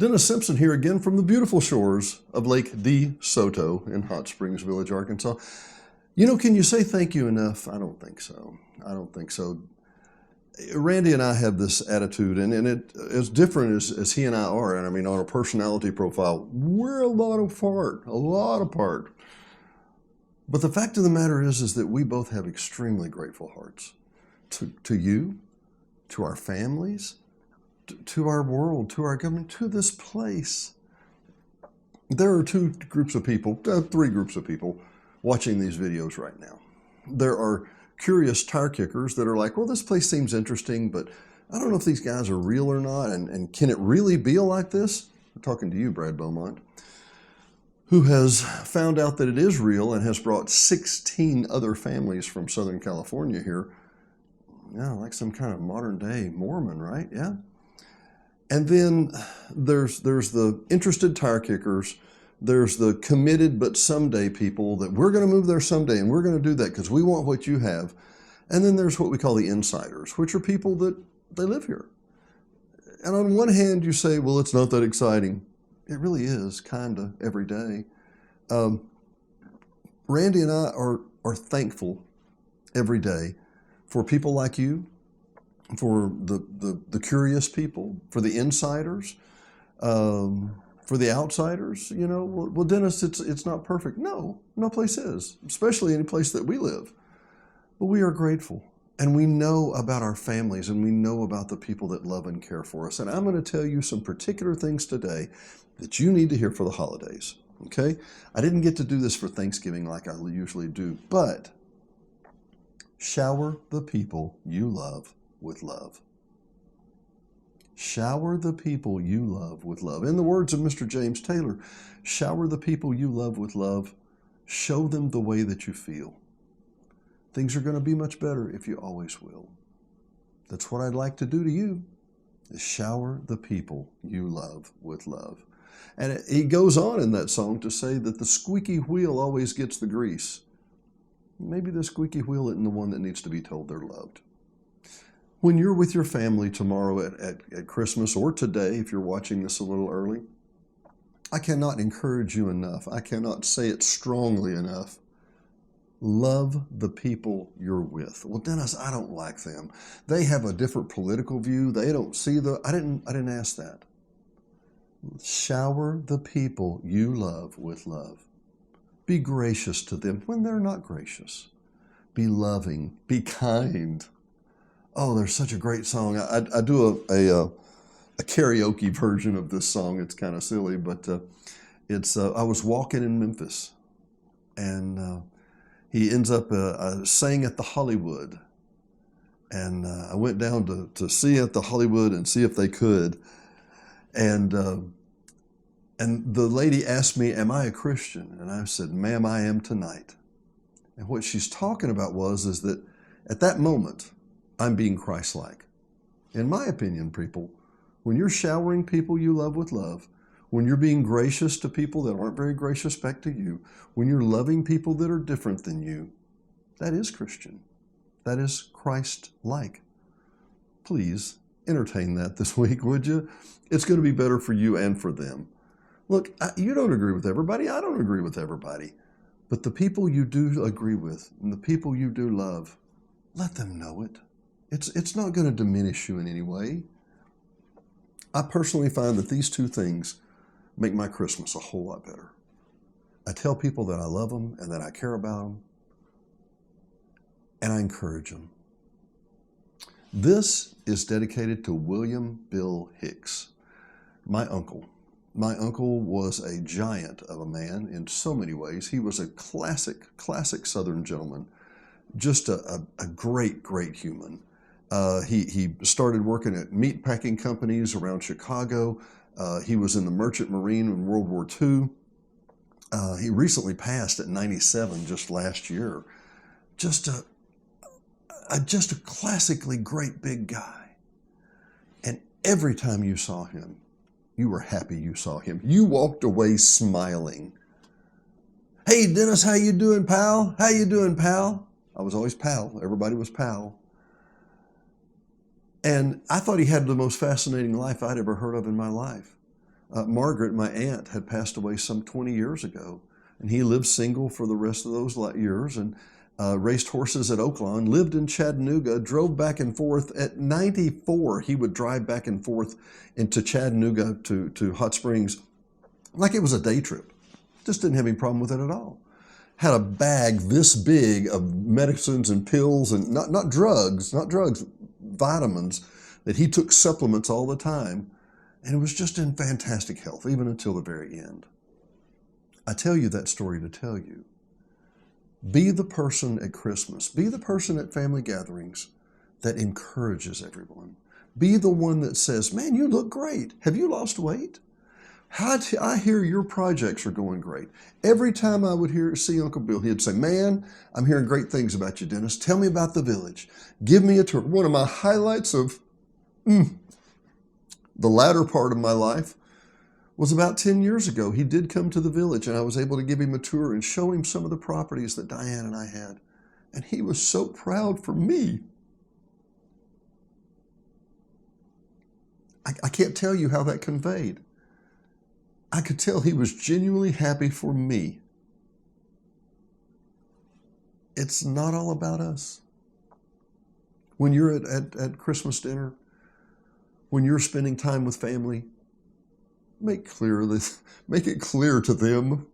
Dennis Simpson here again from the beautiful shores of Lake Desoto in Hot Springs Village, Arkansas. You know, can you say thank you enough? I don't think so. I don't think so. Randy and I have this attitude, and it as different as he and I are. And I mean, on a personality profile, we're a lot apart. But the fact of the matter is that we both have extremely grateful hearts to you, to our families, to our world, to our government, to this place. There are three groups of people watching these videos right now. There are curious tire kickers that are like, well, this place seems interesting, but I don't know if these guys are real or not, and can it really be like this? I'm talking to you, Brad Beaumont, who has found out that it is real and has brought 16 other families from Southern California here. Yeah, like some kind of modern day Mormon, right? Yeah. And then there's the interested tire kickers. There's the committed but someday people that we're going to move there someday and we're going to do that because we want what you have. And then there's what we call the insiders, which are people that they live here. And on one hand, you say, well, it's not that exciting. It really is, kind of, every day. Randy and I are thankful every day for people like you, for the curious people, for the insiders, for the outsiders. You know, well, Dennis, it's not perfect. No place is, especially any place that we live. But we are grateful, and we know about our families, and we know about the people that love and care for us. And I'm going to tell you some particular things today that you need to hear for the holidays, okay? I didn't get to do this for Thanksgiving like I usually do, but shower the people you love with love. Shower the people you love with love. In the words of Mr. James Taylor, shower the people you love with love. Show them the way that you feel. Things are going to be much better if you always will. That's what I'd like to do to you, is shower the people you love with love. And he goes on in that song to say that the squeaky wheel always gets the grease. Maybe the squeaky wheel isn't the one that needs to be told they're loved. When you're with your family tomorrow at Christmas, or today, if you're watching this a little early, I cannot encourage you enough. I cannot say it strongly enough. Love the people you're with. Well, Dennis, I don't like them. They have a different political view. They don't see I didn't ask that. Shower the people you love with love. Be gracious to them when they're not gracious. Be loving. Be kind. Oh, there's such a great song. I do a karaoke version of this song. It's kind of silly, but I was walking in Memphis, and he ends up sang at the Hollywood, and I went down to see at the Hollywood and see if they could, and the lady asked me, "Am I a Christian?" And I said, "Ma'am, I am tonight." And what she's talking about is that at that moment, I'm being Christ-like. In my opinion, people, when you're showering people you love with love, when you're being gracious to people that aren't very gracious back to you, when you're loving people that are different than you, that is Christian. That is Christ-like. Please entertain that this week, would you? It's going to be better for you and for them. Look, you don't agree with everybody. I don't agree with everybody. But the people you do agree with and the people you do love, let them know it. It's not going to diminish you in any way. I personally find that these two things make my Christmas a whole lot better. I tell people that I love them and that I care about them, and I encourage them. This is dedicated to William Bill Hicks, my uncle. My uncle was a giant of a man in so many ways. He was a classic Southern gentleman, just a great human. He started working at meat packing companies around Chicago. He was in the Merchant Marine in World War II. He recently passed at 97 just last year. Just a classically great big guy. And every time you saw him, you were happy you saw him. You walked away smiling. "Hey, Dennis, how you doing, pal? How you doing, pal?" I was always pal. Everybody was pal. And I thought he had the most fascinating life I'd ever heard of in my life. Margaret, my aunt, had passed away some 20 years ago, and he lived single for the rest of those years and raced horses at Oaklawn, lived in Chattanooga, drove back and forth. At 94, he would drive back and forth into Chattanooga to Hot Springs like it was a day trip. Just didn't have any problem with it at all. Had a bag this big of medicines and pills and not drugs, vitamins, that he took supplements all the time, and was just in fantastic health, even until the very end. I tell you that story to tell you, be the person at Christmas, be the person at family gatherings that encourages everyone. Be the one that says, man, you look great. Have you lost weight? I hear your projects are going great. Every time I would see Uncle Bill, he'd say, man, I'm hearing great things about you, Dennis. Tell me about the village. Give me a tour. One of my highlights of the latter part of my life was about 10 years ago. He did come to the village, and I was able to give him a tour and show him some of the properties that Diane and I had. And he was so proud for me. I can't tell you how that conveyed. I could tell he was genuinely happy for me. It's not all about us. When you're at Christmas dinner, when you're spending time with family, make it clear to them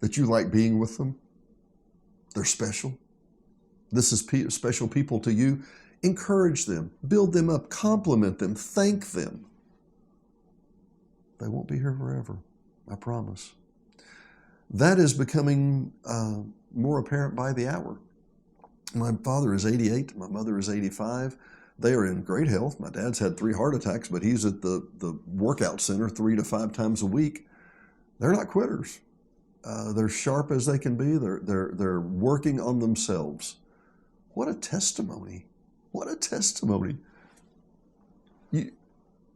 that you like being with them. They're special. This is special people to you. Encourage them, build them up, compliment them, thank them. They won't be here forever, I promise. That is becoming more apparent by the hour. My father is 88, my mother is 85. They are in great health. My dad's had 3 heart attacks, but he's at the workout center 3 to 5 times a week. They're not quitters. They're sharp as they can be. They're working on themselves. What a testimony. What a testimony. You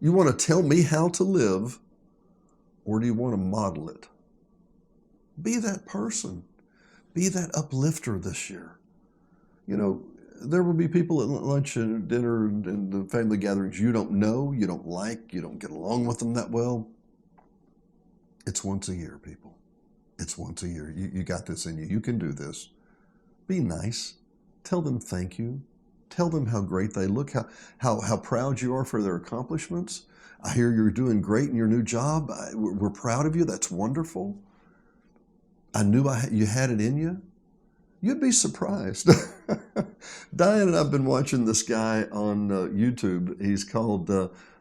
want to tell me how to live, or do you want to model it? Be that person. Be that uplifter this year. You know, there will be people at lunch and dinner and the family gatherings you don't know, you don't like, you don't get along with them that well. It's once a year, people. It's once a year. You got this in you. You can do this. Be nice. Tell them thank you. Tell them how great they look, how proud you are for their accomplishments. I hear you're doing great in your new job. We're proud of you. That's wonderful. I knew you had it in you. You'd be surprised. Diane and I have been watching this guy on YouTube. He's called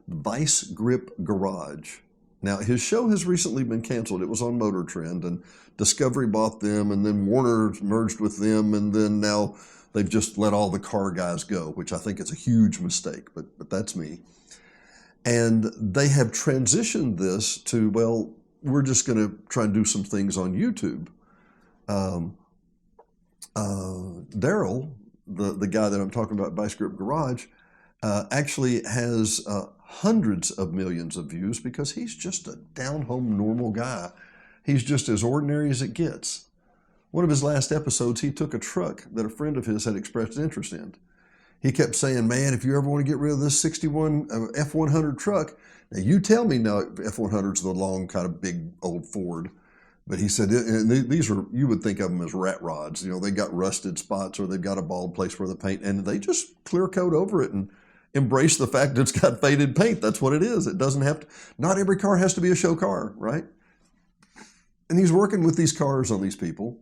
Vice Grip Garage. Now, his show has recently been canceled. It was on Motor Trend, and Discovery bought them, and then Warner merged with them, and then now they've just let all the car guys go, which I think is a huge mistake, but that's me. And they have transitioned this to, well, we're just going to try and do some things on YouTube. Daryl, the guy that I'm talking about, Vice Grip Garage, actually has hundreds of millions of views because he's just a down-home normal guy. He's just as ordinary as it gets. One of his last episodes, he took a truck that a friend of his had expressed interest in. He kept saying, man, if you ever want to get rid of this 61 F100 truck, now you tell me now F100's the long kind of big old Ford. But he said, these are, you would think of them as rat rods. You know, they got rusted spots or they've got a bald place where the paint, and they just clear coat over it and embrace the fact that it's got faded paint. That's what it is. It doesn't have to, not every car has to be a show car, right? And he's working with these cars on these people.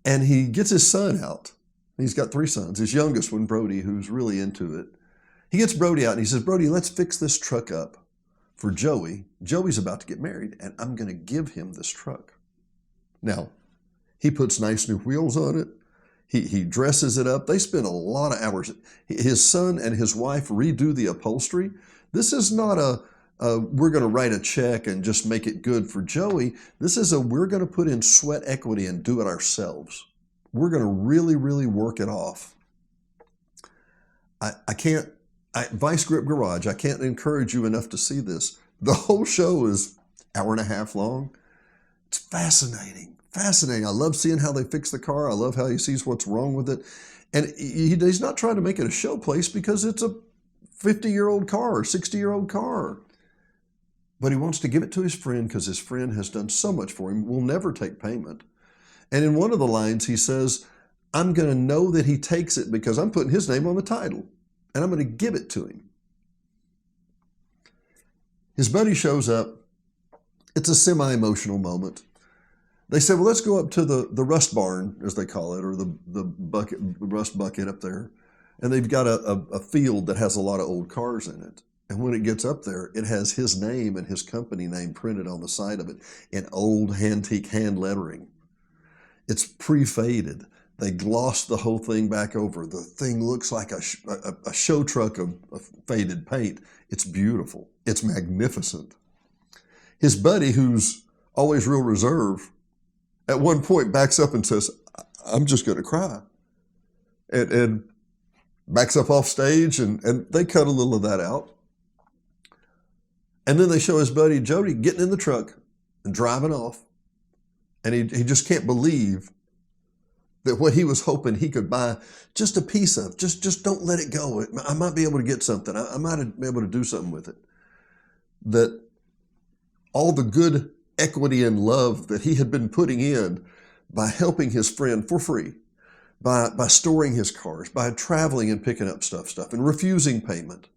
And he gets his son out. He's got 3 sons. His youngest one, Brody, who's really into it. He gets Brody out and he says, Brody, let's fix this truck up for Joey. Joey's about to get married, and I'm going to give him this truck. Now, he puts nice new wheels on it. He dresses it up. They spend a lot of hours. His son and his wife redo the upholstery. This is not we're going to write a check and just make it good for Joey. This is we're going to put in sweat equity and do it ourselves. We're going to really, really work it off. Vice Grip Garage, I can't encourage you enough to see this. The whole show is an hour and a half long. It's fascinating, fascinating. I love seeing how they fix the car. I love how he sees what's wrong with it. And he's not trying to make it a show place because it's a 50-year-old car or 60-year-old car. but he wants to give it to his friend because his friend has done so much for him, will never take payment. And in one of the lines, he says, I'm going to know that he takes it because I'm putting his name on the title, and I'm going to give it to him. His buddy shows up. It's a semi-emotional moment. They said, well, let's go up to the rust barn, as they call it, or the rust bucket up there. And they've got a field that has a lot of old cars in it. And when it gets up there, it has his name and his company name printed on the side of it in old antique hand lettering. It's pre-faded. They glossed the whole thing back over. The thing looks like a show truck of faded paint. It's beautiful. It's magnificent. His buddy, who's always real reserved, at one point backs up and says, I'm just going to cry. And backs up off stage, and they cut a little of that out. And then they show his buddy Jody getting in the truck and driving off. And he just can't believe that what he was hoping he could buy just a piece of, just don't let it go. I might be able to get something. I might be able to do something with it. That all the good equity and love that he had been putting in by helping his friend for free, by storing his cars, by traveling and picking up stuff and refusing payment.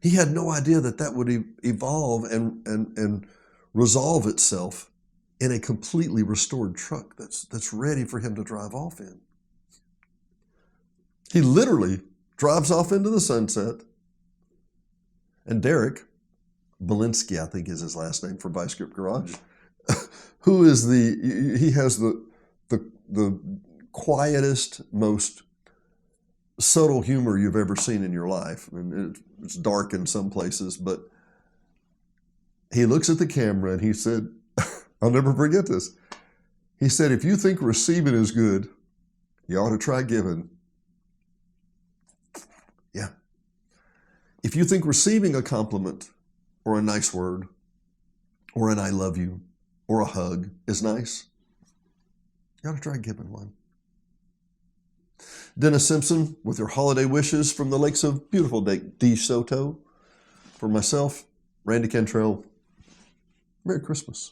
He had no idea that would evolve and resolve itself in a completely restored truck that's ready for him to drive off in. He literally drives off into the sunset, and Derek Belinsky, I think is his last name for Vice Grip Garage, he has the quietest, most subtle humor you've ever seen in your life. And it's dark in some places, but he looks at the camera and he said, I'll never forget this. He said, if you think receiving is good, you ought to try giving. Yeah. If you think receiving a compliment or a nice word or an I love you or a hug is nice, you ought to try giving one. Dennis Simpson with your holiday wishes from the lakes of beautiful Desoto. For myself, Randy Cantrell, Merry Christmas.